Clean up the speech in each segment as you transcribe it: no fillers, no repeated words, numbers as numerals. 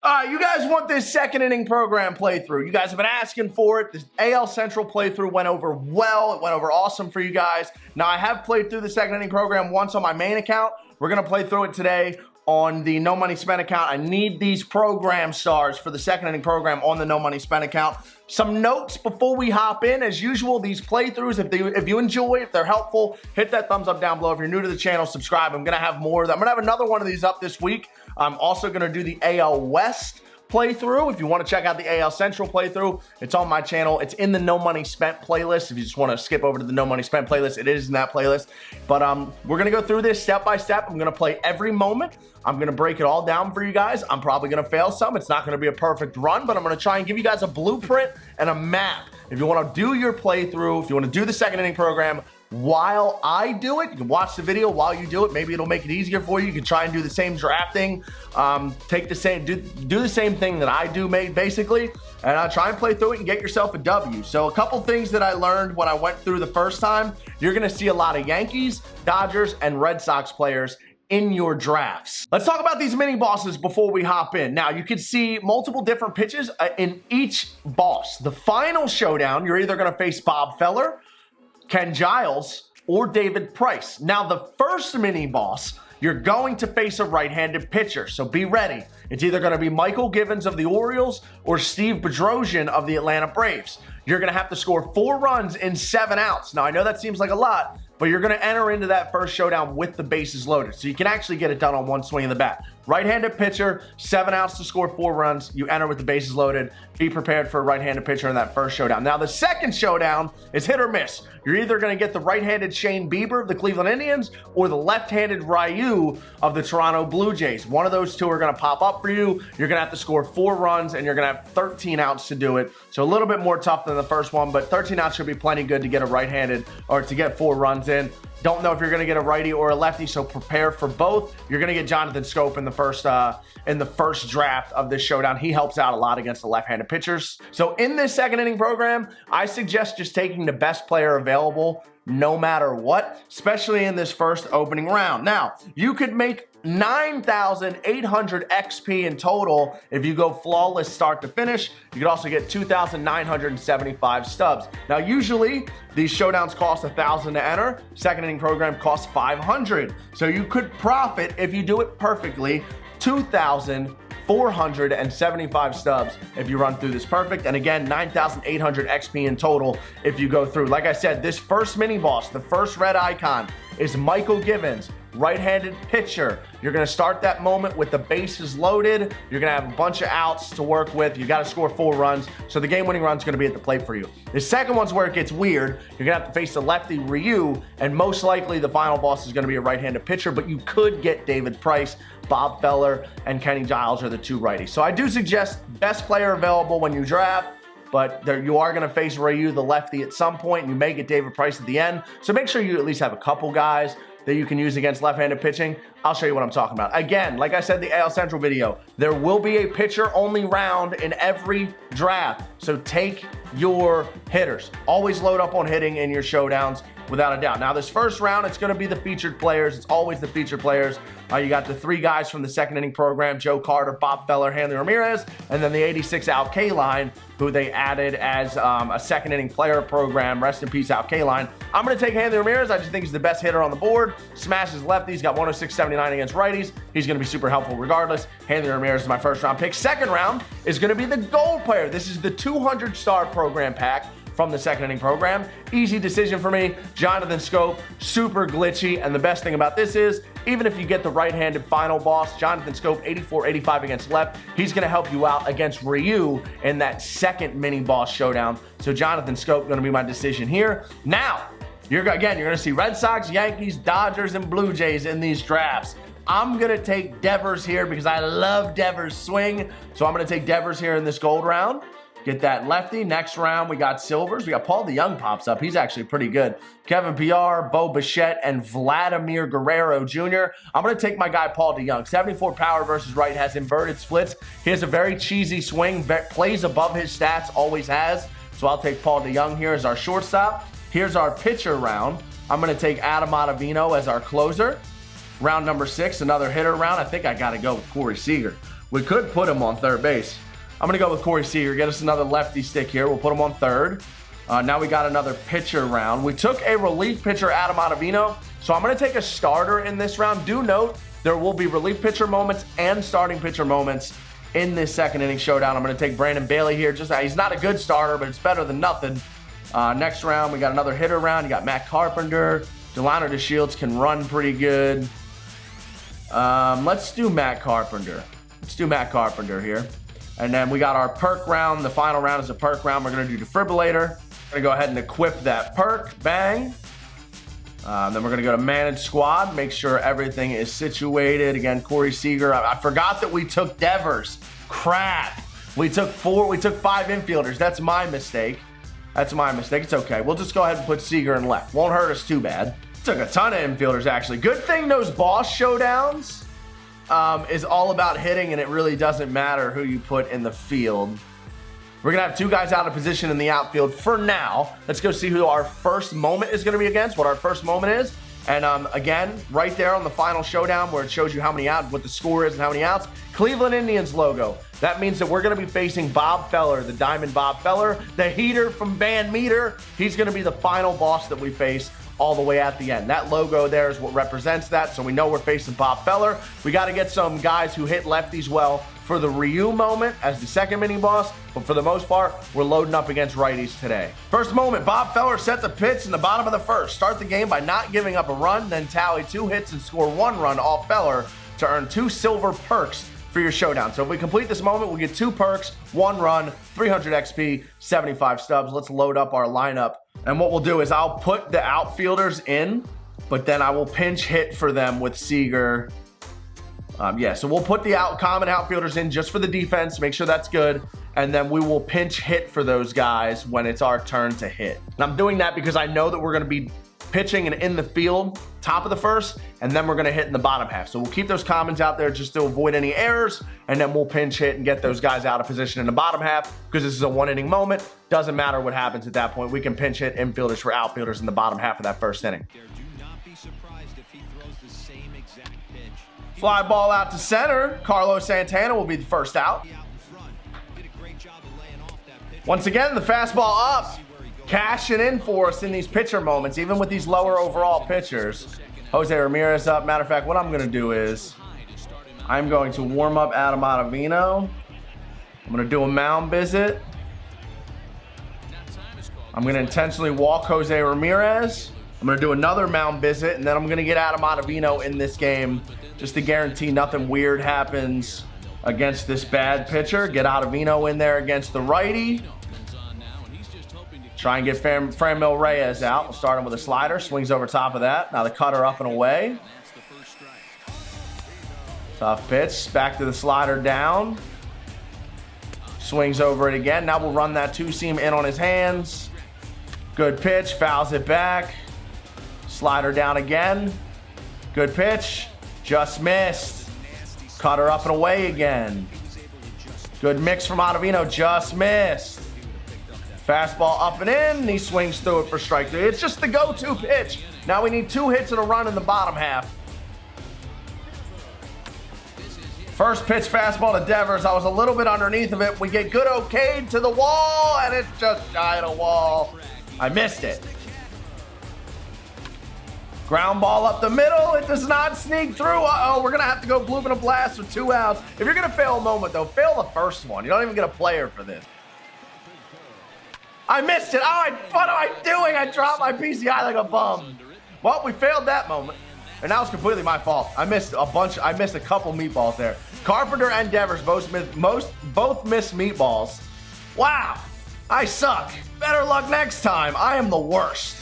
You guys want this second inning program playthrough. You guys have been asking for it. This AL Central playthrough went over well. It went over awesome for you guys. Now, I have played through the second inning program once on my main account. We're going to play through it today on the No Money Spent account. I need these program stars for the second inning program on the No Money Spent account. Some notes before we hop in. As usual, these playthroughs, if you enjoy, if they're helpful, hit that thumbs up down below. If you're new to the channel, subscribe. I'm going to have more. I'm going to have another one of these up this week. I'm also going to do the AL West playthrough. If you want to check out the AL Central playthrough, it's on my channel. It's in the No Money Spent playlist. If you just want to skip over to the No Money Spent playlist, it is in that playlist. But we're going to go through this step by step. I'm going to play every moment. I'm going to break it all down for you guys. I'm probably going to fail some. It's not going to be a perfect run, but I'm going to try and give you guys a blueprint and a map. If you want to do your playthrough, if you want to do the second inning program while I do it, you can watch the video while you do it. Maybe it'll make it easier for you. You can try and do the same drafting, take the same, do the same thing that I do, basically, and try and play through it and get yourself a W. So a couple things that I learned when I went through the first time, you're going to see a lot of Yankees, Dodgers, and Red Sox players in your drafts. Let's talk about these mini bosses before we hop in. Now, you can see multiple different pitches in each boss. The final showdown, you're either going to face Bob Feller, Ken Giles, or David Price. Now, the first mini boss, you're going to face a right-handed pitcher, so be ready. It's either going to be Michael Givens of the Orioles or Steve Bedrosian of the Atlanta Braves. You're going to have to score 4 runs in 7 outs. Now, I know that seems like a lot, but you're going to enter into that first showdown with the bases loaded, so you can actually get it done on one swing of the bat. Right-handed pitcher, 7 outs to score 4 runs. You enter with the bases loaded. Be prepared for a right-handed pitcher in that first showdown. Now, the second showdown is hit or miss. You're either going to get the right-handed Shane Bieber of the Cleveland Indians or the left-handed Ryu of the Toronto Blue Jays. One of those two are going to pop up for you. You're going to have to score 4 runs, and you're going to have 13 outs to do it. So a little bit more tough than the first one, but 13 outs should be plenty good to get a right-handed or to get 4 runs in. Don't know if you're going to get a righty or a lefty, so prepare for both. You're going to get Jonathan Scope in the first draft of this showdown. He helps out a lot against the left-handed pitchers. So in this second inning program, I suggest just taking the best player available no matter what, especially in this first opening round. Now, you could make 9,800 XP in total if you go flawless start to finish. You could also get 2,975 stubs. Now, usually these showdowns cost 1,000 to enter. Second inning program costs 500. So you could profit, if you do it perfectly, 2,475 stubs if you run through this perfect. And again, 9,800 XP in total if you go through. Like I said, this first mini boss, the first red icon, is Michael Givens, right-handed pitcher. You're going to start that moment with the bases loaded. You're going to have a bunch of outs to work with. You got to score 4 runs. So the game-winning run is going to be at the plate for you. The second one's where it gets weird. You're going to have to face the lefty Ryu, and most likely the final boss is going to be a right-handed pitcher, but you could get David Price, Bob Feller, and Kenny Giles are the 2 righties. So I do suggest best player available when you draft, but you are going to face Ryu, the lefty, at some point, and you may get David Price at the end. So make sure you at least have a couple guys that you can use against left-handed pitching. I'll show you what I'm talking about. Again, like I said in the AL Central video, there will be a pitcher-only round in every draft. So take your hitters. Always load up on hitting in your showdowns, without a doubt. Now, this first round, it's going to be the featured players. It's always the featured players. You got the 3 guys from the second inning program, Joe Carter, Bob Feller, Hanley Ramirez, and then the 86 Al Kaline, who they added as a second inning player program. Rest in peace, Al Kaline. I'm going to take Hanley Ramirez. I just think he's the best hitter on the board. Smashes lefties, got 106.79 against righties. He's going to be super helpful regardless. Hanley Ramirez is my first round pick. Second round is going to be the gold player. This is the 200-star program pack from the second inning program. Easy decision for me. Jonathan Scope, super glitchy. And the best thing about this is, even if you get the right-handed final boss, Jonathan Scope, 84-85 against left, he's going to help you out against Ryu in that second mini boss showdown. So Jonathan Scope going to be my decision here. Now, you're going to see Red Sox, Yankees, Dodgers, and Blue Jays in these drafts. I'm going to take Devers here because I love Devers' swing. So I'm going to take Devers here in this gold round. Get that lefty. Next round, we got Silvers. We got Paul DeYoung pops up. He's actually pretty good. Kevin Pillar, Bo Bichette, and Vladimir Guerrero Jr. I'm going to take my guy Paul DeYoung. 74 power versus right, has inverted splits. He has a very cheesy swing, plays above his stats, always has. So I'll take Paul DeYoung here as our shortstop. Here's our pitcher round. I'm going to take Adam Ottavino as our closer. Round number 6, another hitter round. I think I got to go with Corey Seager. We could put him on third base. I'm going to go with Corey Seager. Get us another lefty stick here. We'll put him on third. Now we got another pitcher round. We took a relief pitcher, Adam Ottavino. So I'm going to take a starter in this round. Do note, there will be relief pitcher moments and starting pitcher moments in this second inning showdown. I'm going to take Brandon Bailey here. He's not a good starter, but it's better than nothing. Next round, we got another hitter round. You got Matt Carpenter. Delano DeShields can run pretty good. Let's do Matt Carpenter. Let's do Matt Carpenter here. And then we got our perk round. The final round is a perk round. We're going to do defibrillator. We're going to go ahead and equip that perk. Bang. Then we're going to go to manage squad. Make sure everything is situated. Again, Corey Seager. I forgot that we took Devers. Crap. We took 5 infielders. That's my mistake. That's my mistake. It's okay. We'll just go ahead and put Seager in left. Won't hurt us too bad. Took a ton of infielders, actually. Good thing those boss showdowns is all about hitting, and it really doesn't matter who you put in the field. We're going to have 2 guys out of position in the outfield for now. Let's go see who our first moment is going to be against, what our first moment is. And again, right there on the final showdown where it shows you how many outs, what the score is and how many outs, Cleveland Indians logo. That means that we're going to be facing Bob Feller, the Diamond Bob Feller, the heater from Van Meter. He's going to be the final boss that we face all the way at the end. That logo there is what represents that, so we know we're facing Bob Feller. We got to get some guys who hit lefties well for the Ryu moment as the second mini boss, but for the most part, we're loading up against righties today. First moment, Bob Feller set the pitch in the bottom of the first. Start the game by not giving up a run, then tally 2 hits and score 1 run off Feller to earn 2 silver perks for your showdown. So if we complete this moment, we'll get 2 perks, 1 run, 300 XP, 75 stubs. Let's load up our lineup. And what we'll do is I'll put the outfielders in, but then I will pinch hit for them with Seager. So we'll put the common outfielders in just for the defense, make sure that's good, and then we will pinch hit for those guys when it's our turn to hit. And I'm doing that because I know that we're going to be pitching and in the field top of the first, and then we're going to hit in the bottom half. So we'll keep those commons out there just to avoid any errors, and then we'll pinch hit and get those guys out of position in the bottom half because this is a 1 inning moment. Doesn't matter what happens at that point. We can pinch hit infielders for outfielders in the bottom half of that first inning. Fly ball out to center. Carlos Santana will be the first out. Once again, the fastball up. Cashing in for us in these pitcher moments, even with these lower overall pitchers. Jose Ramirez up. Matter of fact, what I'm going to do is I'm going to warm up Adam Ottavino. I'm going to do a mound visit. I'm going to intentionally walk Jose Ramirez. I'm going to do another mound visit, and then I'm going to get Adam Ottavino in this game just to guarantee nothing weird happens against this bad pitcher. Get Ottavino in there against the righty. Try and get Franmil Reyes out. We'll start him with a slider. Swings over top of that. Now the cutter up and away. Tough pitch. Back to the slider down. Swings over it again. Now we'll run that 2-seam in on his hands. Good pitch. Fouls it back. Slider down again. Good pitch. Just missed. Cutter up and away again. Good mix from Ottavino. Just missed. Fastball up and in. He swings through it for strike 3. It's just the go-to pitch. Now we need 2 hits and a run in the bottom half. First pitch fastball to Devers. I was a little bit underneath of it. We get good okayed to the wall, and it's just shy of the wall. I missed it. Ground ball up the middle. It does not sneak through. Uh-oh, we're going to have to go bloop and a blast with 2 outs. If you're going to fail a moment, though, fail the first one. You don't even get a player for this. I missed it. What am I doing? I dropped my PCI like a bum. Well, we failed that moment. And that was completely my fault. I missed a couple meatballs there. Carpenter and Devers both missed meatballs. Wow. I suck. Better luck next time. I am the worst.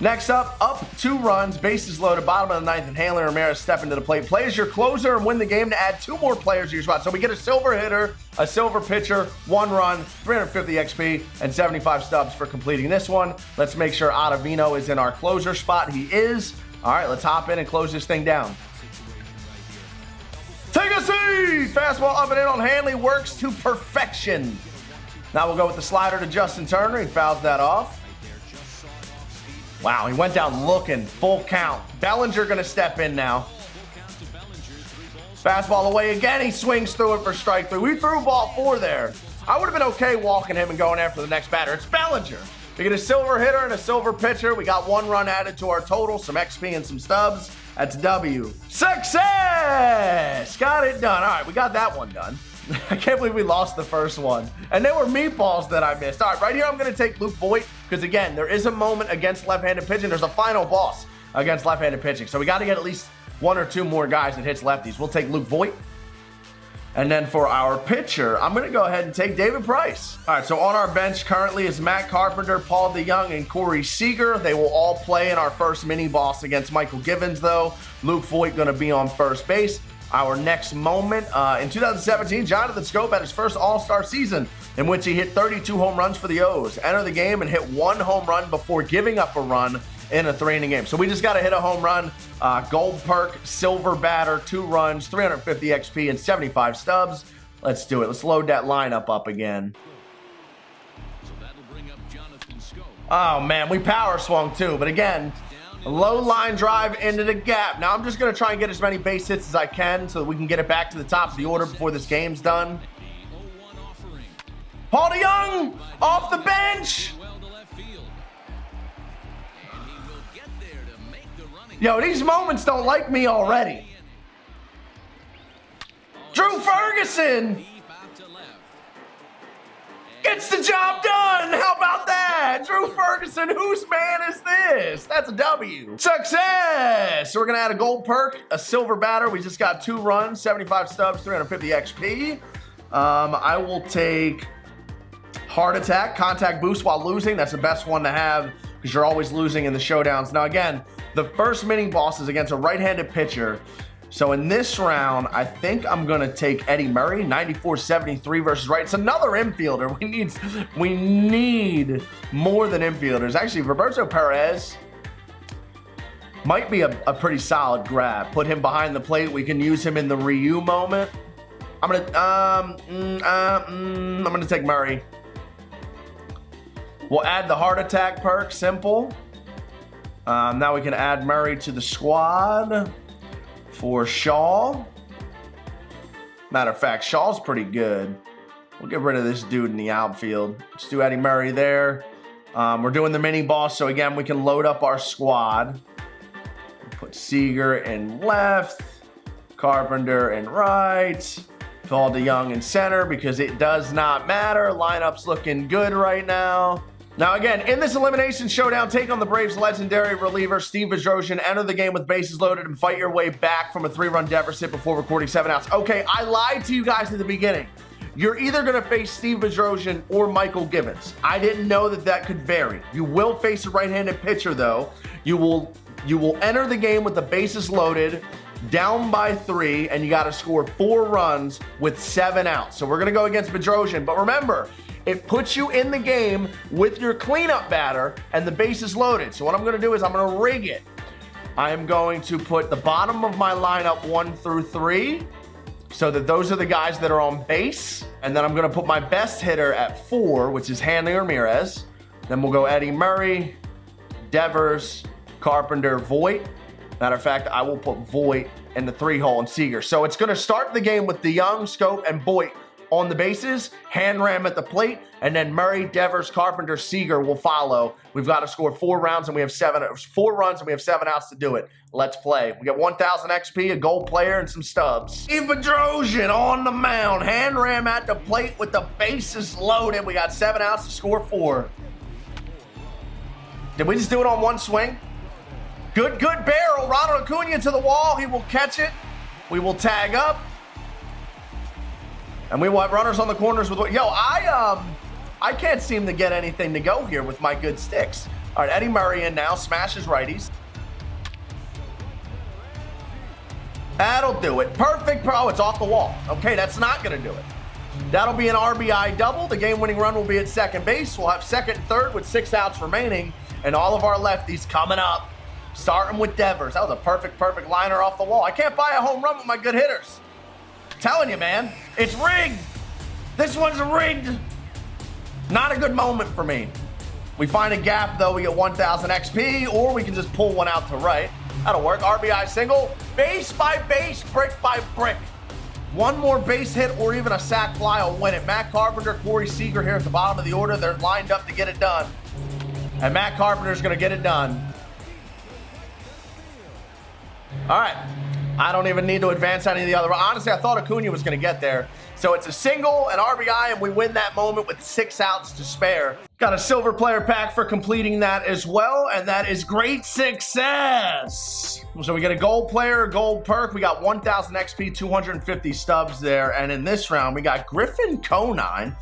Next up 2 runs, bases loaded, bottom of the 9th, and Hanley Ramirez step into the plate. Play as your closer and win the game to add 2 more players to your spot. So we get a silver hitter, a silver pitcher, 1 run, 350 XP, and 75 stubs for completing this one. Let's make sure Ottavino is in our closer spot. He is. All right, let's hop in and close this thing down. Take a seat! Fastball up and in on Hanley, works to perfection. Now we'll go with the slider to Justin Turner. He fouls that off. Wow, he went down looking, full count. Bellinger gonna step in now. Fastball away again. He swings through it for strike 3. We threw ball 4 there. I would have been okay walking him and going after the next batter. It's Bellinger. We get a silver hitter and a silver pitcher. We got 1 run added to our total, some XP and some stubs. That's W. Success! Got it done. All right, we got that one done. I can't believe we lost the first one. And they were meatballs that I missed. All right, right here I'm going to take Luke Voigt because, again, there is a moment against left-handed pitching. There's a final boss against left-handed pitching. So we got to get at least 1 or 2 more guys that hits lefties. We'll take Luke Voigt. And then for our pitcher, I'm going to go ahead and take David Price. All right, so on our bench currently is Matt Carpenter, Paul DeYoung, and Corey Seager. They will all play in our first mini-boss against Michael Givens, though. Luke Voigt going to be on first base. Our next moment, in 2017, Jonathan Scope had his first All-Star season in which he hit 32 home runs for the O's. Entered the game and hit 1 home run before giving up a run in a 3-inning game. So we just got to hit a home run. Gold perk, silver batter, 2 runs, 350 XP, and 75 stubs. Let's do it. Let's load that lineup up again. So that'll bring up Jonathan Scope. Oh, man, we power swung too. But again, a low line drive into the gap. Now I'm just going to try and get as many base hits as I can so that we can get it back to the top of the order before this game's done. Paul DeYoung off the bench. Yo, these moments don't like me already. Drew Ferguson gets the job done. How about that? Drew Ferguson, whose man is this? That's a W. Success. So we're going to add a gold perk, a silver batter. We just got 2 runs, 75 stubs, 350 XP. I will take Heart Attack, contact boost while losing. That's the best one to have because you're always losing in the showdowns. Now, again, the first mini boss is against a right-handed pitcher. So in this round, I think I'm going to take Eddie Murray, 94-73 versus right. It's another infielder. We need more than infielders. Actually, Roberto Perez might be a pretty solid grab. Put him behind the plate. We can use him in the Ryu moment. I'm gonna take Murray. We'll add the Heart Attack perk, simple. Now we can add Murray to the squad for Shaw. Matter of fact, Shaw's pretty good. We'll get rid of this dude in the outfield. Let's do Eddie Murray there. We're doing the mini boss, so again, we can load up our squad. Put Seager in left, Carpenter in right, Paul DeYoung in center because it does not matter. Lineup's looking good right now. Now again, in this elimination showdown, take on the Braves' legendary reliever, Steve Bedrosian. Enter the game with bases loaded and fight your way back from a 3-run deficit before recording 7 outs. Okay, I lied to you guys at the beginning. You're either going to face Steve Bedrosian or Michael Givens. I didn't know that could vary. You will face a right-handed pitcher, though. You will enter the game with the bases loaded, down by 3, and you got to score 4 runs with 7 outs. So we're going to go against Bedrosian. But remember, it puts you in the game with your cleanup batter and the bases loaded. So what I'm going to do is I'm going to rig it. I am going to put the bottom of my lineup 1 through 3 so that those are the guys that are on base. And then I'm going to put my best hitter at 4, which is Hanley Ramirez. Then we'll go Eddie Murray, Devers, Carpenter, Voigt. Matter of fact, I will put Voigt in the 3-hole and Seager. So it's going to start the game with DeYoung, Scope, and Voigt on the bases, hand ram at the plate, and then Murray, Devers, Carpenter, Seager will follow. We've got to score 4 runs, and we have 4 runs, and we have 7 outs to do it. Let's play. We got 1,000 XP, a gold player, and some stubs. Steve Bedrosian on the mound, hand ram at the plate with the bases loaded. We got 7 outs to score 4. Did we just do it on 1 swing? Good barrel. Ronald Acuna to the wall. He will catch it. We will tag up. And we will have runners on the corners with... Yo, I can't seem to get anything to go here with my good sticks. All right, Eddie Murray in now. Smashes righties. That'll do it. Perfect. Oh, it's off the wall. Okay, that's not going to do it. That'll be an RBI double. The game-winning run will be at second base. We'll have second and third with 6 outs remaining. And all of our lefties coming up. Starting with Devers. That was a perfect liner off the wall. I can't buy a home run with my good hitters. Telling you, man, it's rigged. This one's rigged. Not a good moment for me. We find a gap, though. We get 1,000 XP, or we can just pull one out to right. That'll work. RBI single. Base by base, brick by brick. One more base hit or even a sac fly will win it. Matt Carpenter, Corey Seager here at the bottom of the order. They're lined up to get it done. And Matt Carpenter's going to get it done. All right. I don't even need to advance any of the other. Honestly, I thought Acuna was going to get there. So it's a single, an RBI, and we win that moment with 6 outs to spare. Got a silver player pack for completing that as well, and that is great success. So we get a gold player, a gold perk. We got 1,000 XP, 250 stubs there. And in this round, we got Griffin Conine,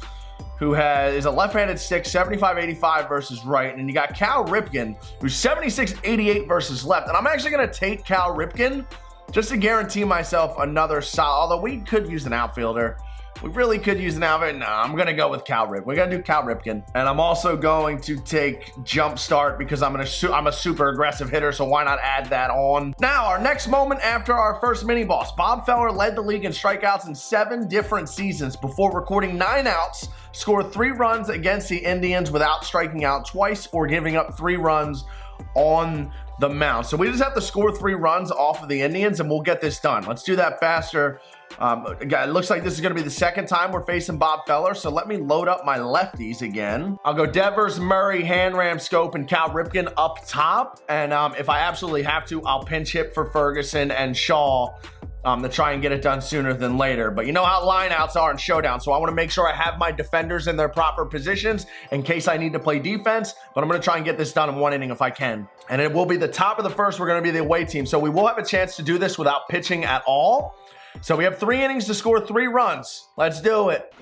who is a left-handed stick, 75-85 versus right. And you got Cal Ripken, who's 76-88 versus left. And I'm actually going to take Cal Ripken just to guarantee myself another solid, although we could use an outfielder. We really could use an outfielder. No, I'm going to go with Cal Ripken. We're going to do Cal Ripken. And I'm also going to take Jumpstart because I'm a super aggressive hitter, so why not add that on? Now, our next moment after our first mini-boss. Bob Feller led the league in strikeouts in 7 different seasons before recording 9 outs, scored 3 runs against the Indians without striking out twice or giving up 3 runs on the mound. So we just have to score 3 runs off of the Indians and we'll get this done. Let's do that faster. It looks like this is going to be the second time we're facing Bob Feller, so let me load up my lefties again. I'll go Devers, Murray, Hanram, Scope, and Cal Ripken up top, and if I absolutely have to, I'll pinch hit for Ferguson and Shaw to try and get it done sooner than later. But you know how lineouts are in Showdown, so I want to make sure I have my defenders in their proper positions in case I need to play defense, but I'm going to try and get this done in 1 inning if I can. And it will be the top of the first. We're going to be the away team, so we will have a chance to do this without pitching at all. So we have 3 innings to score 3 runs. Let's do it.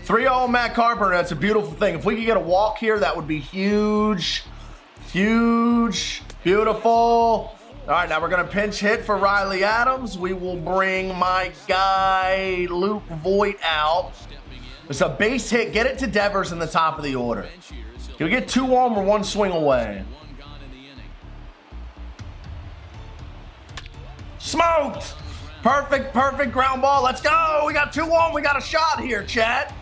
3-0 Matt Carpenter. That's a beautiful thing. If we could get a walk here, that would be huge. Huge. Beautiful. All right, now we're going to pinch hit for Riley Adams. We will bring my guy Luke Voigt out. It's a base hit. Get it to Devers in the top of the order. Can we get 2 on? We're 1 swing away. Smoked! Perfect ground ball. Let's go. We got 2 on. We got a shot here, chat.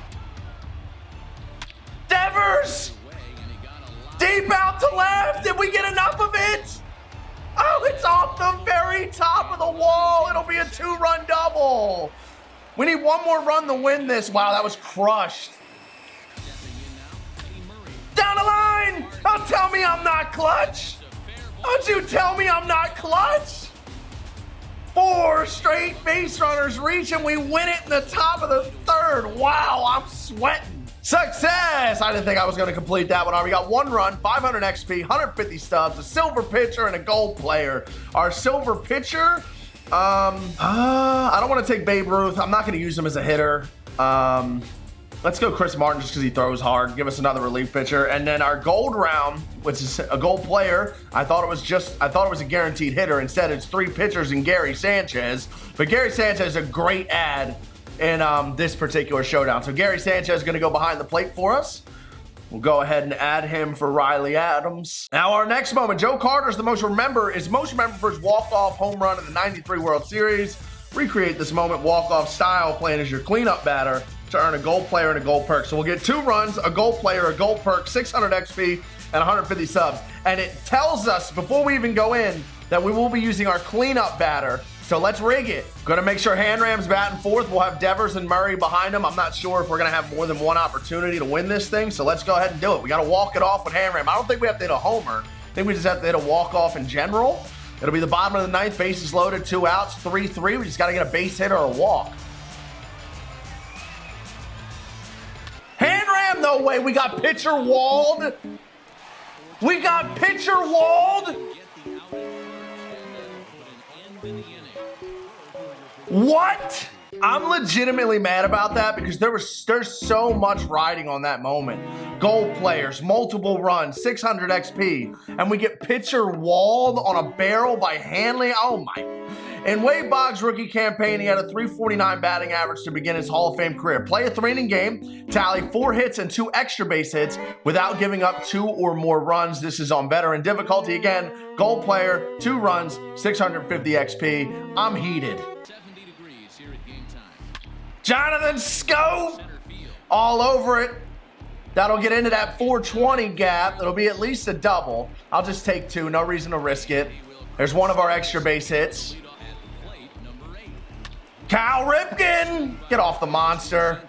Devers! Deep out to left. Did we get enough of it? Oh, it's off the very top of the wall. It'll be a 2-run double. We need 1 more run to win this. Wow, that was crushed. Down the line. Don't tell me I'm not clutch. Don't you tell me I'm not clutch. 4 straight base runners reach and we win it in the top of the 3rd. Wow, I'm sweating. Success! I didn't think I was going to complete that one. We got 1 run, 500 XP, 150 stubs, a silver pitcher, and a gold player. Our silver pitcher, I don't want to take Babe Ruth. I'm not going to use him as a hitter. Let's go Chris Martin just because he throws hard. Give us another relief pitcher. And then our gold round, which is a gold player, I thought it was a guaranteed hitter. Instead, it's 3 pitchers and Gary Sanchez. But Gary Sanchez is a great add in this particular showdown. So Gary Sanchez is going to go behind the plate for us. We'll go ahead and add him for Riley Adams. Now our next moment, Joe Carter's most remembered for his walk-off home run in the '93 World Series. Recreate this moment walk-off style, playing as your cleanup batter to earn a gold player and a gold perk. So we'll get 2 runs, a gold player, a gold perk, 600 XP, and 150 subs. And it tells us before we even go in that we will be using our cleanup batter. So let's rig it. Gonna make sure Hanram's batting 4th. We'll have Devers and Murray behind him. I'm not sure if we're gonna have more than 1 opportunity to win this thing. So let's go ahead and do it. We gotta walk it off with Hanram. I don't think we have to hit a homer. I think we just have to hit a walk-off in general. It'll be the bottom of the 9th, bases loaded, 2 outs, 3-3. We just gotta get a base hit or a walk. Hanram, no way. We got pitcher walled. We got pitcher walled. What? I'm legitimately mad about that because there's so much riding on that moment. Gold players, multiple runs, 600 XP, and we get pitcher walled on a barrel by Hanley. Oh my. In Wade Boggs' rookie campaign, he had a .349 batting average to begin his Hall of Fame career. Play a 3-inning game, tally 4 hits and 2 extra base hits without giving up 2 or more runs. This is on veteran difficulty. Again, gold player, 2 runs, 650 XP. I'm heated. 70 degrees here at game time. Jonathan Scope all over it. That'll get into that 420 gap. It'll be at least a double. I'll just take 2. No reason to risk it. There's one of our extra base hits. Cal Ripken, get off the monster.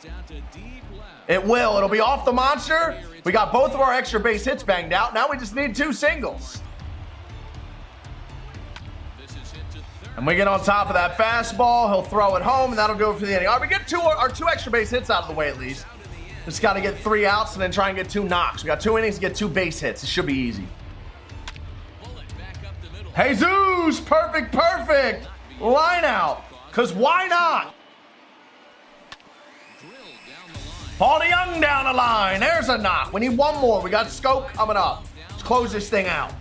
It will. It'll be off the monster. We got both of our extra base hits banged out. Now we just need 2 singles. And we get on top of that fastball. He'll throw it home, and that'll go for the inning. All right, we get our 2 extra base hits out of the way at least. Just got to get 3 outs and then try and get 2 knocks. We got 2 innings to get 2 base hits. It should be easy. Jesus, perfect. Line out. Because why not? Paul DeYoung down the line. There's a knock. We need 1 more. We got Scope coming up. Let's close this thing out.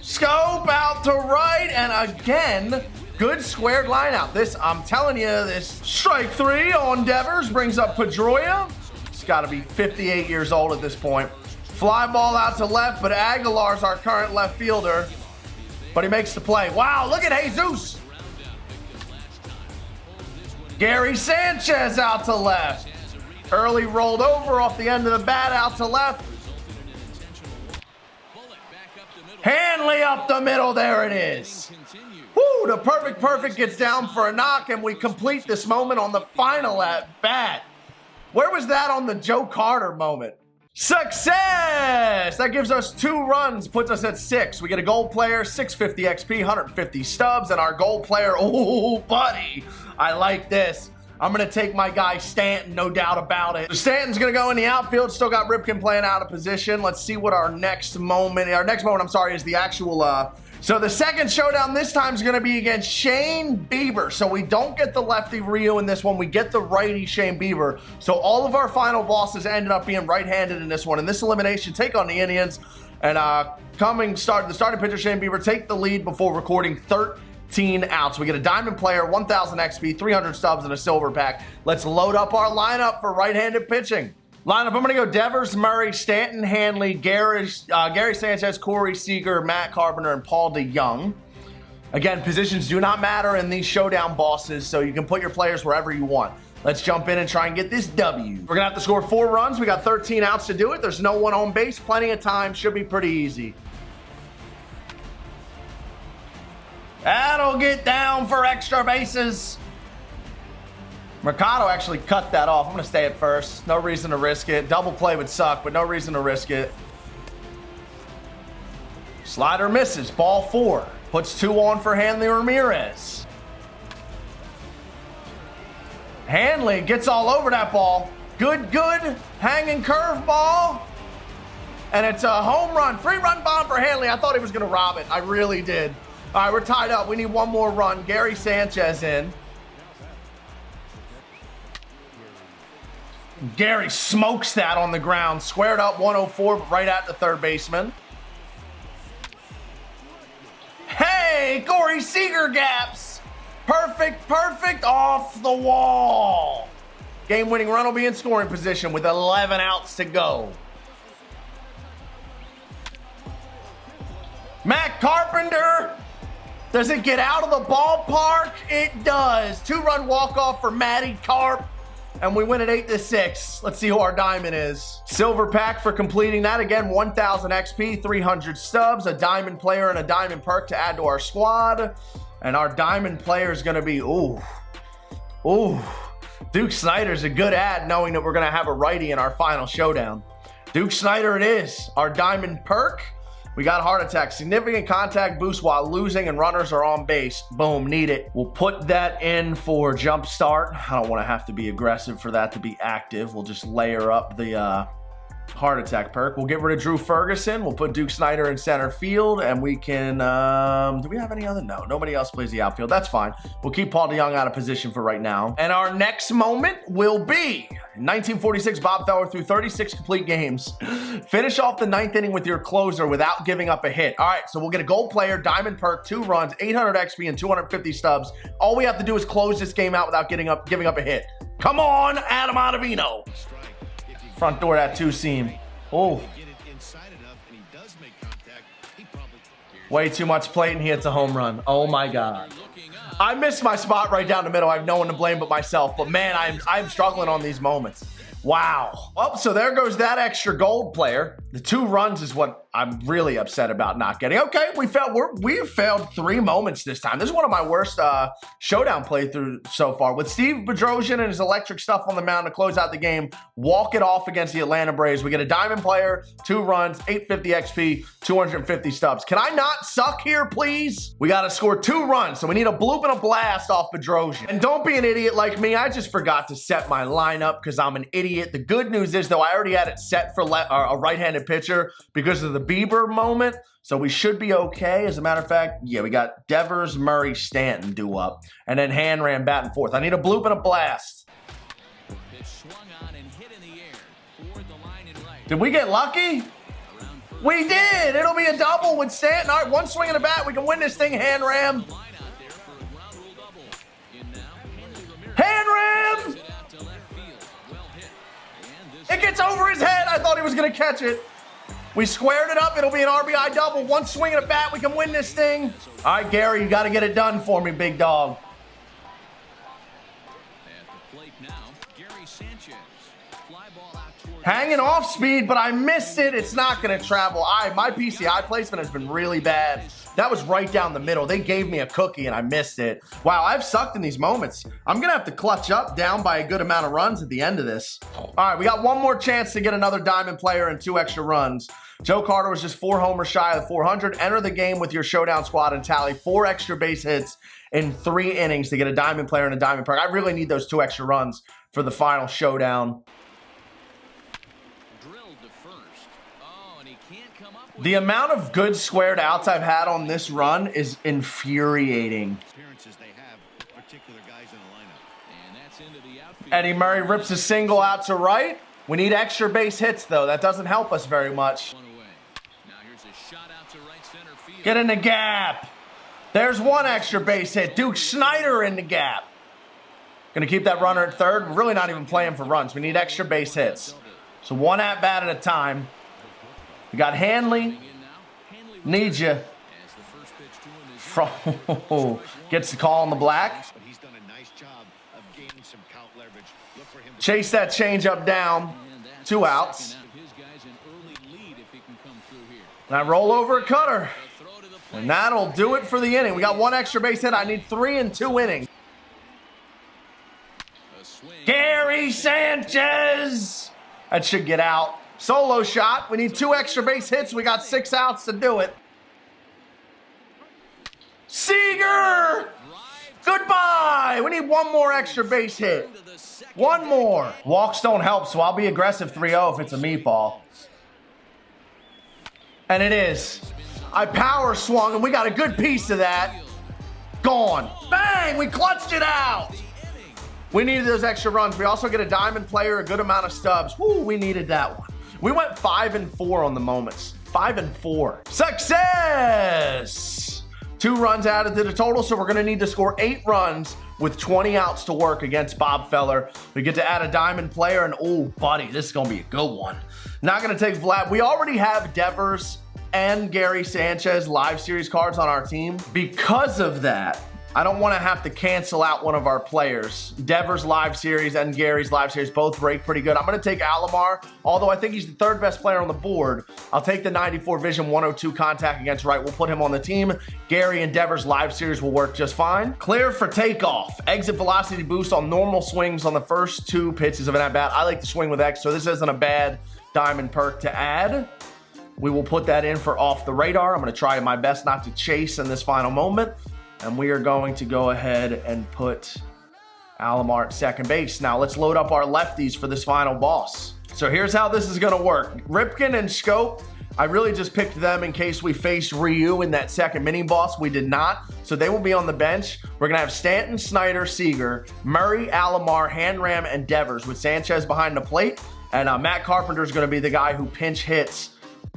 Scope out to right. And again, good squared line out. This, I'm telling you, this strike 3 on Devers brings up Pedroia. He's got to be 58 years old at this point. Fly ball out to left, but Aguilar's our current left fielder. But he makes the play. Wow, look at Jesus. Gary Sanchez out to left. Early rolled over off the end of the bat out to left. Hanley up the middle. There it is. Woo, the perfect gets down for a knock, and we complete this moment on the final at bat. Where was that on the Joe Carter moment? Success! That gives us 2 runs, puts us at 6. We get a gold player, 650 XP, 150 stubs, and our gold player, oh, buddy, I like this. I'm going to take my guy Stanton, no doubt about it. So Stanton's going to go in the outfield, still got Ripken playing out of position. Let's see what our next moment, is the actual, so the second showdown this time is going to be against Shane Bieber. So we don't get the lefty Rio in this one. We get the righty Shane Bieber. So all of our final bosses ended up being right-handed in this one. In this elimination, take on the Indians. And the starting pitcher Shane Bieber take the lead before recording 13 outs. We get a diamond player, 1,000 XP, 300 stubs, and a silver pack. Let's load up our lineup for right-handed pitching. Lineup, I'm going to go Devers, Murray, Stanton, Hanley, Gary Sanchez, Corey Seager, Matt Carpenter, and Paul DeYoung. Again, positions do not matter in these showdown bosses, so you can put your players wherever you want. Let's jump in and try and get this W. We're going to have to score 4 runs. We got 13 outs to do it. There's no one on base. Plenty of time. Should be pretty easy. That'll get down for extra bases. Mercado actually cut that off. I'm going to stay at first. No reason to risk it. Double play would suck, but no reason to risk it. Slider misses. Ball 4. Puts 2 on for Hanley Ramirez. Hanley gets all over that ball. Good. Hanging curveball. And it's a home run. 3-run bomb for Hanley. I thought he was going to rob it. I really did. All right, we're tied up. We need 1 more run. Gary Sanchez in. Gary smokes that on the ground. Squared up 104, but right at the third baseman. Hey, Corey Seager gaps. Perfect off the wall. Game-winning run will be in scoring position with 11 outs to go. Matt Carpenter. Does it get out of the ballpark? It does. 2-run walk-off for Matty Carp. And we win at 8-6. Let's see who our diamond is. Silver pack for completing that. Again, 1,000 XP, 300 stubs, a diamond player, and a diamond perk to add to our squad. And our diamond player is going to be, Duke Snyder's a good ad, knowing that we're going to have a righty in our final showdown. Duke Snyder it is. Our diamond perk. We got heart attack. Significant contact boost while losing and runners are on base. Boom, need it. We'll put that in for jump start. I don't want to have to be aggressive for that to be active. We'll just layer up the heart attack perk. We'll get rid of Drew Ferguson. We'll put Duke Snyder in center field, and we can, do we have any other? No, nobody else plays the outfield. That's fine. We'll keep Paul DeYoung out of position for right now. And our next moment will be 1946, Bob Feller threw 36 complete games. Finish off the 9th inning with your closer without giving up a hit. All right, so we'll get a gold player, diamond perk, 2 runs, 800 XP, and 250 stubs. All we have to do is close this game out without giving up a hit. Come on, Adam Ottavino. Front door that 2-seam. Oh. Way too much plate, and he hits a home run. Oh my God. I missed my spot right down the middle. I have no one to blame but myself. But man, I'm struggling on these moments. Wow. Well, so there goes that extra gold player. The 2 runs is what I'm really upset about not getting. Okay, we failed 3 moments this time. This is one of my worst showdown playthroughs so far. With Steve Bedrosian and his electric stuff on the mound to close out the game, walk it off against the Atlanta Braves. We get a diamond player, 2 runs, 850 XP, 250 stubs. Can I not suck here, please? We got to score 2 runs, so we need a bloop and a blast off Bedrosian. And don't be an idiot like me. I just forgot to set my lineup because I'm an idiot. The good news is, though, I already had it set for a right-handed pitcher because of the Bieber moment, so we should be okay. As a matter of fact, yeah, we got Devers, Murray, Stanton due up, and then Hanram batting fourth. I need a bloop and a blast. Did we get lucky? We did. It'll be a double with Stanton. All right, 1 swing and a bat. We can win this thing, Hanram. Hanram! It gets over his head. I thought he was going to catch it. We squared it up. It'll be an RBI double. 1 swing and a bat. We can win this thing. All right, Gary, you got to get it done for me, big dog. At the plate now, Gary Sanchez. Fly ball out toward Hanging off speed, but I missed it. It's not going to travel. My PCI placement has been really bad. That was right down the middle. They gave me a cookie and I missed it. Wow, I've sucked in these moments. I'm going to have to clutch up down by a good amount of runs at the end of this. All right, we got 1 more chance to get another diamond player and 2 extra runs. Joe Carter was just 4 homers shy of the 400. Enter the game with your showdown squad and tally 4 extra base hits in 3 innings to get a diamond player and a diamond perk. I really need those 2 extra runs for the final showdown. The amount of good squared outs I've had on this run is infuriating. Eddie Murray rips a single out to right. We need extra base hits, though. That doesn't help us very much. Get in the gap. There's 1 extra base hit. Duke Snyder in the gap. Gonna keep that runner at third. We're really not even playing for runs. We need extra base hits. So 1 at-bat at a time. We got Hanley. Need you. Gets the call on the black. Chase that changeup down. 2 outs. And I roll over a cutter. And that'll do it for the inning. We got 1 extra base hit. I need 3 in 2 innings. Gary Sanchez. That should get out. Solo shot. We need 2 extra base hits. We got 6 outs to do it. Seager! Goodbye! We need 1 more extra base hit. 1 more. Walks don't help, so I'll be aggressive 3-0 if it's a meatball. And it is. I power swung, and we got a good piece of that. Gone. Bang! We clutched it out. We needed those extra runs. We also get a diamond player, a good amount of stubs. Woo, we needed that one. We went 5 and 4 on the moments. 5 and 4. Success! 2 runs added to the total, so we're going to need to score 8 runs with 20 outs to work against Bob Feller. We get to add a diamond player, and oh, buddy, this is going to be a good one. Not going to take Vlad. We already have Devers and Gary Sanchez live series cards on our team. Because of that, I don't want to have to cancel out one of our players. Devers live series and Gary's live series both rate pretty good. I'm going to take Alomar, although I think he's the 3rd best player on the board. I'll take the 94 vision, 102 contact against right. We'll put him on the team. Gary and Devers live series will work just fine. Clear for takeoff. Exit velocity boost on normal swings on the first 2 pitches of an at-bat. I like to swing with X, so this isn't a bad diamond perk to add. We will put that in for off the radar. I'm going to try my best not to chase in this final moment. And we are going to go ahead and put Alomar at second base. Now let's load up our lefties for this final boss. So here's how this is going to work. Ripken and Scope, I really just picked them in case we faced Ryu in that second mini boss. We did not, so they will be on the bench. We're going to have Stanton, Snyder, Seager, Murray, Alomar, Hanram, and Devers with Sanchez behind the plate. And Matt Carpenter is going to be the guy who pinch hits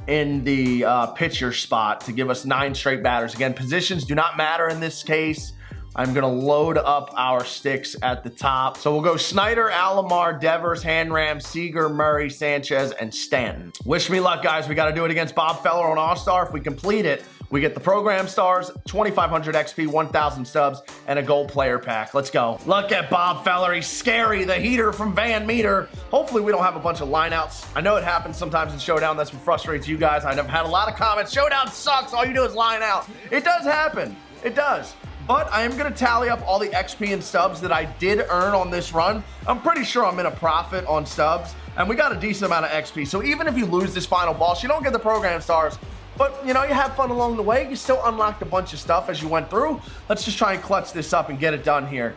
in the pitcher spot to give us 9 straight batters. Again, positions do not matter in this case. I'm going to load up our sticks at the top. So we'll go Snyder, Alomar, Devers, Hanram, Seager, Murray, Sanchez, and Stanton. Wish me luck, guys. We got to do it against Bob Feller on All-Star. If we complete it, We get the program stars, 2,500 XP, 1,000 subs, and a gold player pack. Let's go. Look at Bob Feller. He's scary. The heater from Van Meter. Hopefully we don't have a bunch of lineouts. I know it happens sometimes in Showdown. That's what frustrates you guys. I've had a lot of comments. Showdown sucks. All you do is line out. It does happen. It does. But I am going to tally up all the XP and subs that I did earn on this run. I'm pretty sure I'm in a profit on subs. And we got a decent amount of XP. So even if you lose this final boss, you don't get the program stars. But, you know, you have fun along the way. You still unlocked a bunch of stuff as you went through. Let's just try and clutch this up and get it done here.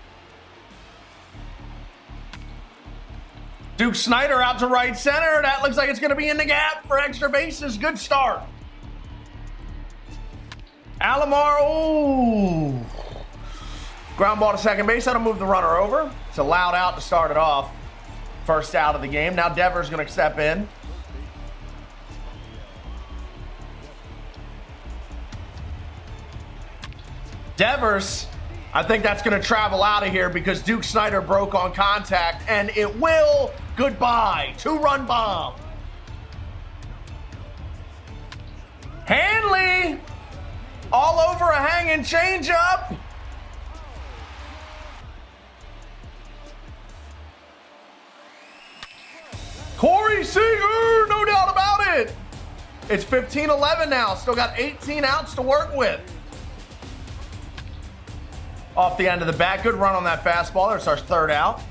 Duke Snyder out to right center. That looks like it's going to be in the gap for extra bases. Good start. Alomar, ooh. Ground ball to second base. That'll move the runner over. It's a loud out to start it off. First out of the game. Now Devers going to step in. Devers, I think that's going to travel out of here because Duke Snyder broke on contact, and it will. Goodbye. 2-run bomb. Hanley, all over a hanging changeup. Corey Seager, no doubt about it. It's 15-11 now. Still got 18 outs to work with. Off the end of the bat. Good run on that fastball. There's our third out.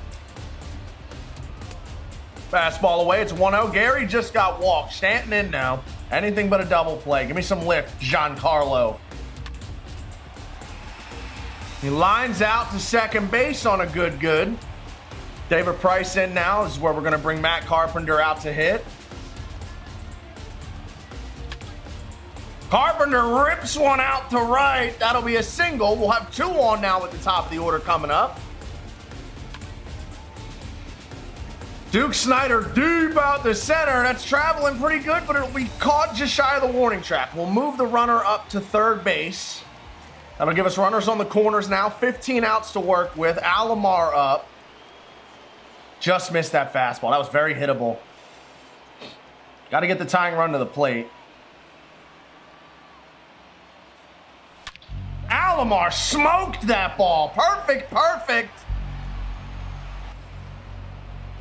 Fastball away. It's 1-0. Gary just got walked. Stanton in now. Anything but a double play. Give me some lift, Giancarlo. He lines out to second base on a good. David Price in now. This is where we're going to bring Matt Carpenter out to hit. Carpenter rips one out to right. That'll be a single. We'll have 2 on now at the top of the order coming up. Duke Snyder deep out the center. That's traveling pretty good, but it'll be caught just shy of the warning track. We'll move the runner up to third base. That'll give us runners on the corners now. 15 outs to work with. Alomar up. Just missed that fastball. That was very hittable. Got to get the tying run to the plate. Alomar smoked that ball. Perfect.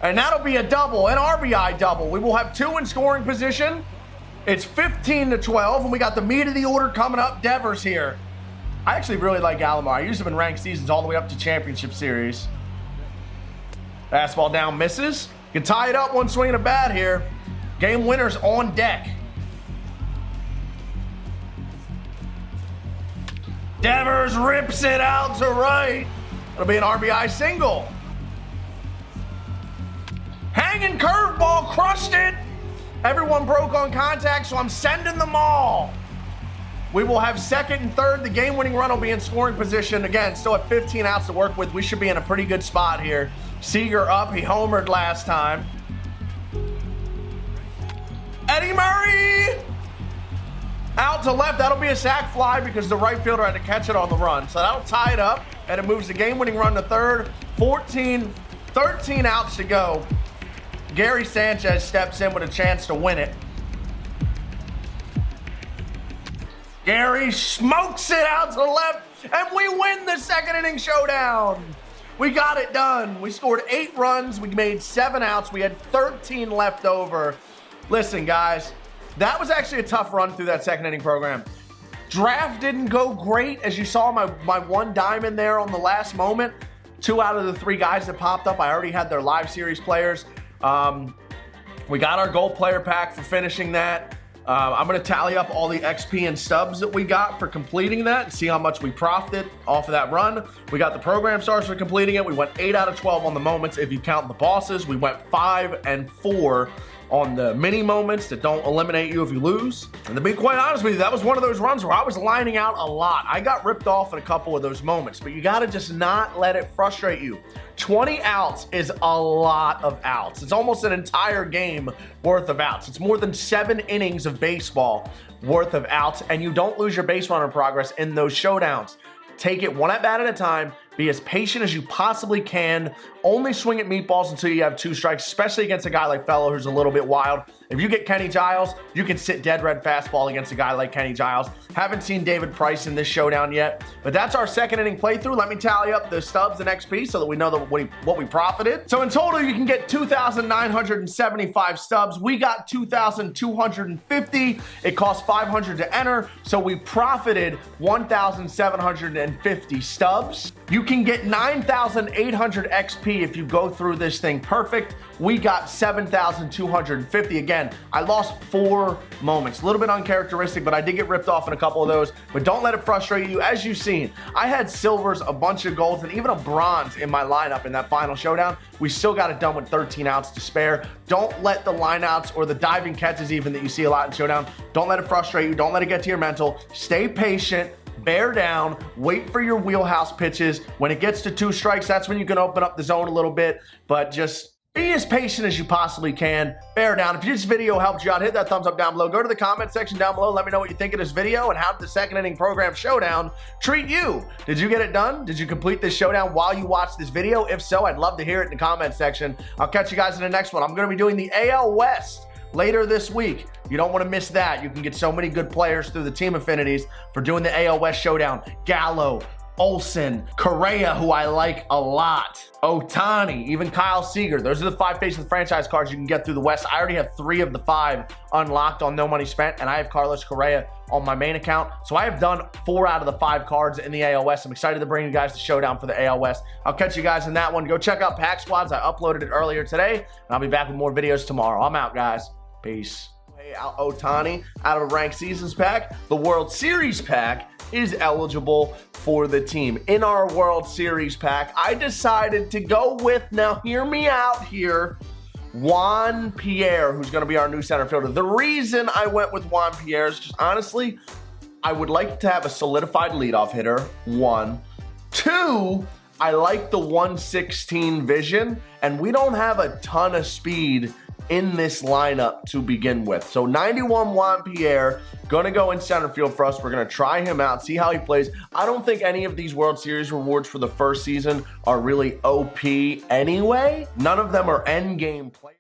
And that'll be a double, an RBI double. We will have 2 in scoring position. It's 15-12, and we got the meat of the order coming up. Devers here. I actually really like Alomar. I used him in ranked seasons all the way up to championship series. Fastball down, misses. Can tie it up one swing and a bat here. Game winners on deck. Devers rips it out to right. It'll be an RBI single. Hanging curveball, crushed it. Everyone broke on contact, so I'm sending them all. We will have second and third. The game-winning run will be in scoring position. Again, still have 15 outs to work with. We should be in a pretty good spot here. Seager up. He homered last time. Eddie Murray! Out to left. That'll be a sac fly because the right fielder had to catch it on the run. So that'll tie it up, and it moves the game-winning run to third. 13 outs to go. Gary Sanchez steps in with a chance to win it. Gary smokes it out to the left, and we win the second inning showdown. We got it done. We scored 8 runs. We made 7 outs. We had 13 left over. Listen, guys, that was actually a tough run through that second inning program. Draft didn't go great. As you saw, my one diamond there on the last moment. 2 out of the 3 guys that popped up, I already had their live series players. We got our gold player pack for finishing that. I'm going to tally up all the XP and subs that we got for completing that and see how much we profited off of that run. We got the program stars for completing it. We went 8 out of 12 on the moments if you count the bosses. We went 5 and 4 on the mini moments that don't eliminate you if you lose. And to be quite honest with you, that was one of those runs where I was lining out a lot. I got ripped off in a couple of those moments, but you got to just not let it frustrate you. 20 outs is a lot of outs. It's almost an entire game worth of outs. It's more than 7 innings of baseball worth of outs, and you don't lose your base runner progress in those showdowns. Take it one at bat at a time. Be as patient as you possibly can. Only swing at meatballs until you have 2 strikes, especially against a guy like Fellow who's a little bit wild. If you get Kenny Giles, you can sit dead red fastball against a guy like Kenny Giles. Haven't seen David Price in this showdown yet, but that's our second inning playthrough. Let me tally up the stubs and XP so that we know what we profited. So in total, you can get 2,975 stubs. We got 2,250. It cost 500 to enter, so we profited 1,750 stubs. You can get 9,800 XP if you go through this thing perfect. We got 7,250. Again, I lost 4 moments. A little bit uncharacteristic, but I did get ripped off in a couple of those. But don't let it frustrate you. As you've seen, I had silvers, a bunch of golds, and even a bronze in my lineup in that final showdown. We still got it done with 13 outs to spare. Don't let the lineouts or the diving catches even that you see a lot in Showdown, don't let it frustrate you. Don't let it get to your mental. Stay patient. Bear down, wait for your wheelhouse pitches. When it gets to 2 strikes, that's when you can open up the zone a little bit, but just be as patient as you possibly can. Bear down. If this video helped you out, hit that thumbs up down below. Go to the comment section down below. Let me know what you think of this video and how did the second inning program Showdown treat you? Did you get it done? Did you complete this showdown while you watched this video? If so, I'd love to hear it in the comment section. I'll catch you guys in the next one. I'm going to be doing the AL West later this week. You don't want to miss that. You can get so many good players through the team affinities for doing the AL West Showdown. Gallo, Olsen, Correa, who I like a lot, Ohtani, even Kyle Seager. Those are the 5 face of the franchise cards you can get through the West. I already have 3 of the 5 unlocked on No Money Spent, and I have Carlos Correa on my main account. So I have done 4 out of the 5 cards in the AL West. I'm excited to bring you guys the Showdown for the AL West. I'll catch you guys in that one. Go check out Pack Squads. I uploaded it earlier today, and I'll be back with more videos tomorrow. I'm out, guys. Peace. Hey, Ohtani out of a ranked seasons pack. The World Series pack is eligible for the team. In our World Series pack, I decided to go with, now hear me out here, Juan Pierre, who's going to be our new center fielder. The reason I went with Juan Pierre is just honestly, I would like to have a solidified leadoff hitter, 1. 2, I like the 116 vision, and we don't have a ton of speed in this lineup to begin with. So 91 Juan Pierre, gonna go in center field for us. We're gonna try him out, see how he plays. I don't think any of these World Series rewards for the first season are really OP anyway. None of them are end game players.